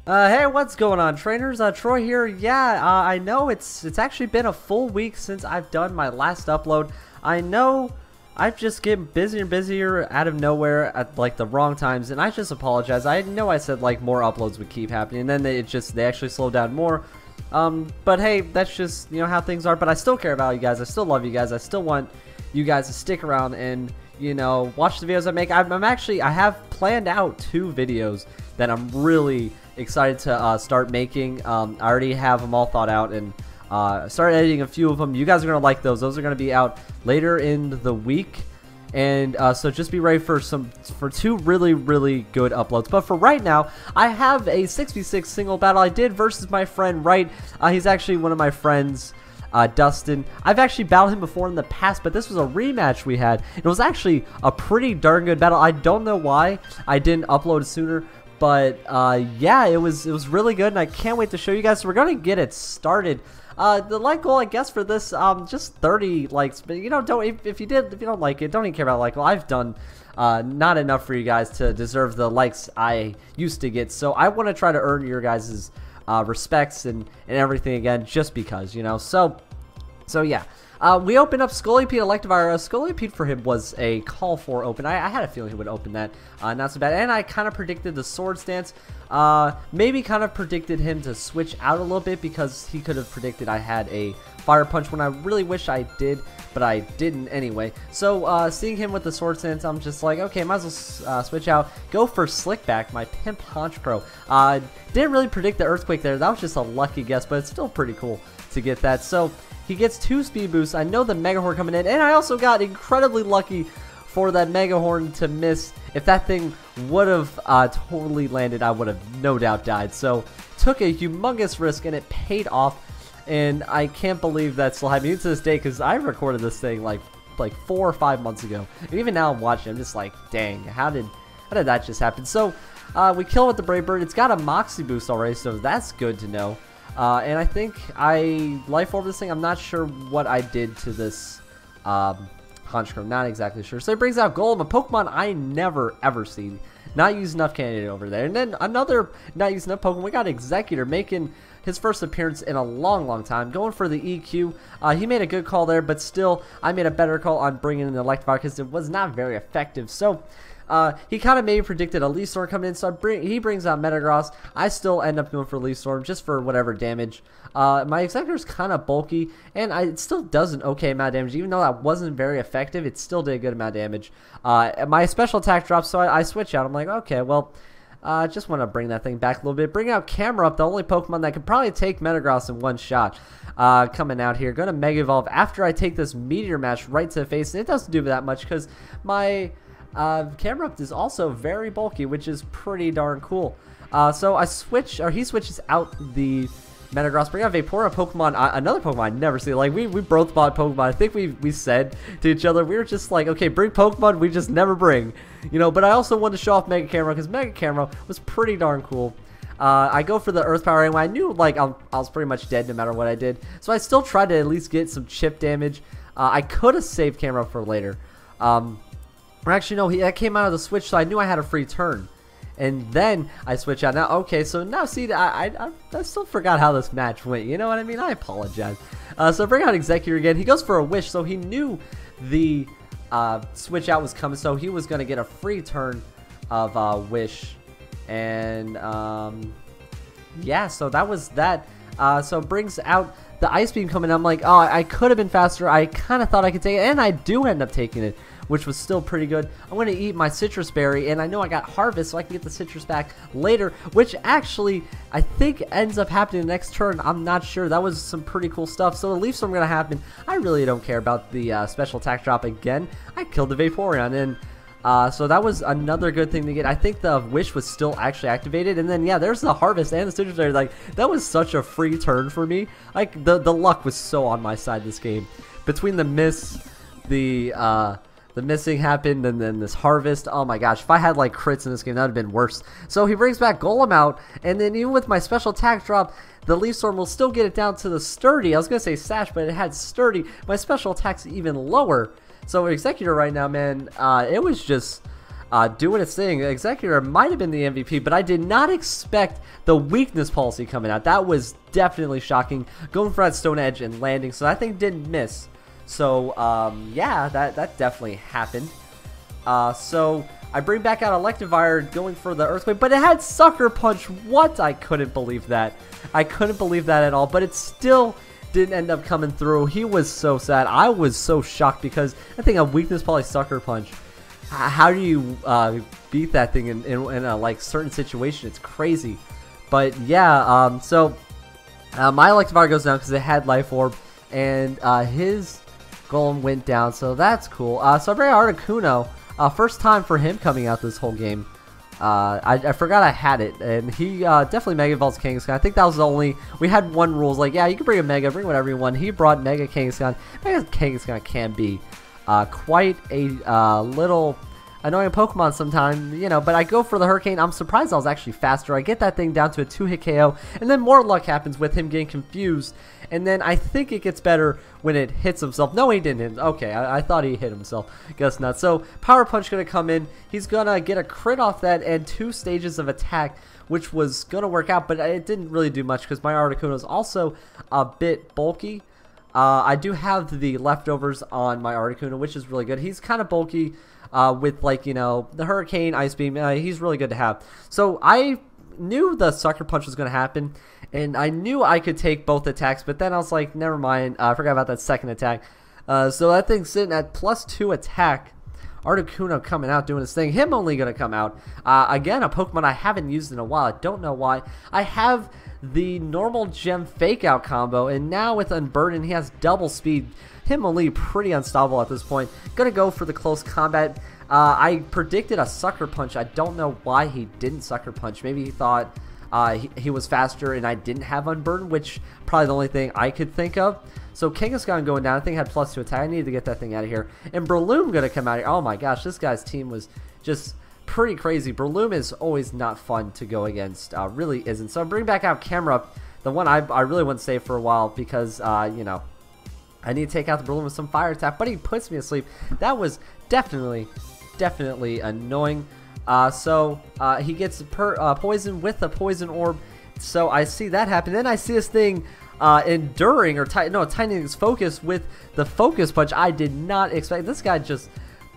Hey, what's going on, trainers? Troy here. Yeah, I know it's actually been a full week since I've done my last upload. I know I've just getting busier and busier out of nowhere at like the wrong times, and I just apologize. I know I said like more uploads would keep happening, and then they actually slowed down more. But hey, that's just how things are. But I still care about you guys. I still love you guys. I still want you guys to stick around and watch the videos I make. I have planned out 2 videos that I'm really excited to start making. I already have them all thought out and started editing a few of them. You guys are gonna like those. Those are gonna be out later in the week, and so just be ready for 2 really good uploads. But for right now, I have a 6v6 single battle I did versus my friend Wright. He's actually one of my friends. Dustin. I've actually battled him before in the past, but this was a rematch we had. It was actually a pretty darn good battle. I don't know why I didn't upload sooner, but yeah, it was really good, and I can't wait to show you guys. So we're gonna get it started. The like goal, I guess, for this just 30 likes, but if you don't like it, don't even care about like goal. I've done not enough for you guys to deserve the likes I used to get, so I want to try to earn your guys's respects and everything again, just because, so yeah. We opened up Scully Pete Electivire. Scully Pete for him was a call for open. I had a feeling he would open that. Not so bad. And I kind of predicted the sword stance. Maybe kind of predicted him to switch out a little bit because he could have predicted I had a fire punch when I really wish I did, but I didn't anyway. So seeing him with the sword stance, I'm just like, okay, might as well switch out. Go for Slickback, my Pimp Honchkrow. Didn't really predict the Earthquake there. That was just a lucky guess, but it's still pretty cool to get that. So he gets 2 speed boosts. I know the Mega Horn coming in, and I also got incredibly lucky for that Mega Horn to miss. If that thing would have totally landed, I would have no doubt died. So took a humongous risk, and it paid off. And I can't believe that's still happening to this day, because I recorded this thing like 4 or 5 months ago. And even now I'm watching, I'm just like, dang, how did that just happen? So we kill with the Brave Bird. It's got a Moxie boost already, so that's good to know. And I think I life orb this thing. I'm not sure what I did to this Honchkrow. Not exactly sure. So it brings out Golem, a Pokemon I never ever seen. Not used enough candidate over there. And then another not used enough Pokemon. We got Executor making his first appearance in a long time. Going for the EQ. He made a good call there, but still I made a better call on bringing in the Electivire because it was not very effective. So he kind of maybe predicted a Leaf Storm coming in, so he brings out Metagross. I still end up going for Leaf Storm just for whatever damage. My Executor is kind of bulky, and it still does an okay amount of damage. Even though that wasn't very effective, it still did a good amount of damage. My special attack drops, so I switch out. I'm like, okay, well, just want to bring that thing back a little bit. Bring out Camera Up, the only Pokemon that could probably take Metagross in one shot. Coming out here. Going to Mega Evolve after I take this Meteor Mash right to the face. And it doesn't do that much because my Camera Up is also very bulky, which is pretty darn cool. So I switch, or he switches out the Metagross, bring out Vaporeon, Pokemon, another Pokemon I never see. Like we both bought Pokemon. I think we said to each other, we were just like, okay, bring Pokemon we just never bring, But I also wanted to show off Mega Camera because Mega Camera was pretty darn cool. I go for the Earth Power anyway. I knew like I was pretty much dead no matter what I did, so I still tried to at least get some chip damage. I could have saved Camera for later. Or actually, no, that came out of the switch, so I knew I had a free turn. And then I switch out. Now, okay, so now, see, I still forgot how this match went. You know what I mean? I apologize. So bring out Executor again. He goes for a Wish, so he knew the switch out was coming, so he was going to get a free turn of Wish. And, yeah, so that was that. So it brings out the Ice Beam coming. I'm like, oh, I could have been faster. I kind of thought I could take it, and I do end up taking it, which was still pretty good. I'm going to eat my Citrus Berry, and I know I got Harvest, so I can get the Citrus back later, which actually I think ends up happening the next turn. I'm not sure. That was some pretty cool stuff. So the Leaf Storm going to happen. I really don't care about the special attack drop again. I killed the Vaporeon, and so that was another good thing to get. I think the Wish was still actually activated, and then yeah, there's the Harvest and the Citrus Berry. Like, that was such a free turn for me. Like, the luck was so on my side this game. Between the miss, the missing happened, and then this Harvest. Oh my gosh, if I had like crits in this game, that would have been worse. So he brings back Golem out, and then even with my special attack drop, the Leaf Storm will still get it down to the Sturdy. I was going to say Sash, but it had Sturdy. My special attack's even lower. So Executor right now, man, it was just doing its thing. Executor might have been the MVP, but I did not expect the weakness policy coming out. That was definitely shocking. Going for that stone edge and landing, so that thing didn't miss. So yeah, that definitely happened. So I bring back out Electivire going for the Earthquake, but it had Sucker Punch. What? I couldn't believe that. I couldn't believe that at all, but it still didn't end up coming through. He was so sad. I was so shocked because I think a weakness probably Sucker Punch. How do you beat that thing in a like certain situation? It's crazy. But yeah, so my Electivire goes down because it had Life Orb, and his Golem went down, so that's cool. So I bring Articuno. First time for him coming out this whole game. I forgot I had it, and he definitely Mega Evolves Kangaskhan. I think that was the only, we had one rule, like, yeah, you can bring a Mega, bring whatever you want. He brought Mega Kangaskhan. Mega Kangaskhan can be quite a little annoying Pokemon sometimes, you know, but I go for the Hurricane. I'm surprised I was actually faster. I get that thing down to a 2-hit KO, and then more luck happens with him getting confused, and then I think it gets better when it hits himself. No, he didn't hit. Okay, I thought he hit himself. Guess not. So Power Punch gonna come in. He's gonna get a crit off that and 2 stages of attack, which was gonna work out, but it didn't really do much because my Articuno is also a bit bulky. I do have the leftovers on my Articuno, which is really good. He's kind of bulky with, like, you know, the Hurricane, Ice Beam. He's really good to have. So I knew the Sucker Punch was going to happen, and I knew I could take both attacks, but then I was like, never mind. I forgot about that second attack. So that thing's sitting at +2 attack. Articuno coming out doing his thing. Him only going to come out. Again, a Pokemon I haven't used in a while. I don't know why. I have the normal gem fake out combo, and now with Unburden, he has double speed. Hitmonlee pretty unstoppable at this point. Gonna go for the close combat. I predicted a Sucker Punch. I don't know why he didn't Sucker Punch. Maybe he thought he was faster and I didn't have Unburden, which probably the only thing I could think of. So Kangaskhan going down. I think it had +2 attack. I needed to get that thing out of here. And Breloom gonna come out here. Oh my gosh, this guy's team was just pretty crazy. Breloom is always not fun to go against. Really isn't. So I bring back out Camera, the one I really wouldn't save for a while because, you know, I need to take out the Breloom with some fire attack, but he puts me to sleep. That was definitely annoying. So he gets poison with a poison orb. So I see that happen. Then I see this thing enduring or tightening his focus with the focus punch. I did not expect. This guy just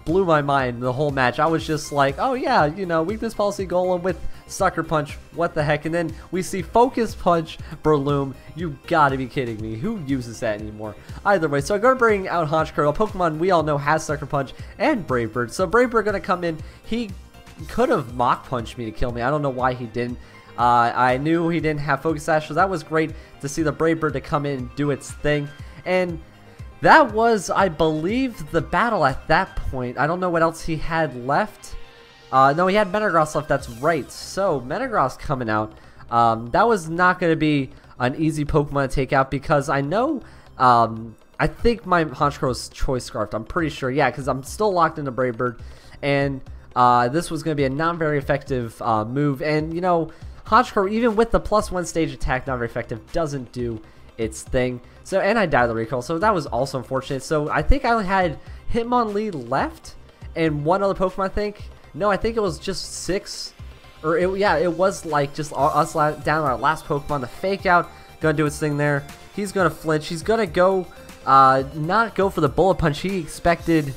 blew my mind the whole match. I was just like, oh yeah, you know, weakness policy Golem with Sucker Punch, what the heck? And then we see Focus Punch Breloom. You gotta be kidding me. Who uses that anymore? Either way, so I'm gonna bring out Honchkrow, a Pokemon we all know has Sucker Punch, and Brave Bird. So Brave Bird gonna come in. He could have Mach Punched me to kill me. I don't know why he didn't. I knew he didn't have Focus Sash, so that was great to see the Brave Bird to come in and do its thing. And that was, I believe, the battle at that point. I don't know what else he had left. No, he had Metagross left, that's right. So, Metagross coming out. That was not going to be an easy Pokemon to take out because I know, I think my Honchkrow's Choice Scarf, I'm pretty sure. Yeah, because I'm still locked into Brave Bird. And this was going to be a not very effective move. And, you know, Honchkrow, even with the +1 stage attack, not very effective, doesn't do its thing. So, and I died the recall, so that was also unfortunate. So I think I only had Hitmonlee left and one other Pokemon, I think. No, I think it was just 6. Or yeah, it was like just us down our last Pokemon. The Fake Out gonna do its thing there. He's gonna flinch. He's gonna go not go for the Bullet Punch he expected.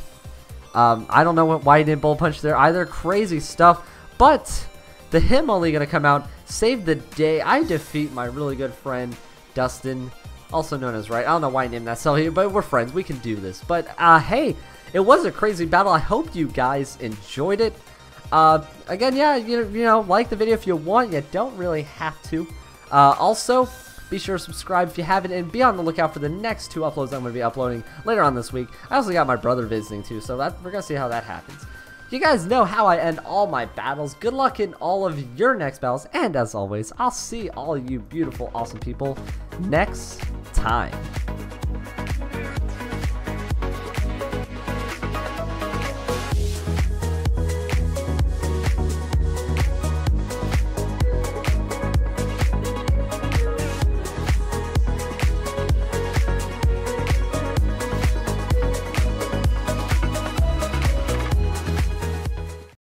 I don't know why he didn't Bullet Punch there either. Crazy stuff. But the Hitmonlee gonna come out, save the day. I defeat my really good friend Dustin, also known as Right. I don't know why I named that so, but we're friends. We can do this. But hey, it was a crazy battle. I hope you guys enjoyed it. Again, yeah, you know, like the video if you want. You don't really have to. Also, be sure to subscribe if you haven't, and be on the lookout for the next 2 uploads I'm going to be uploading later on this week. I also got my brother visiting too, so we're going to see how that happens. You guys know how I end all my battles. Good luck in all of your next battles, and as always, I'll see all you beautiful, awesome people next time.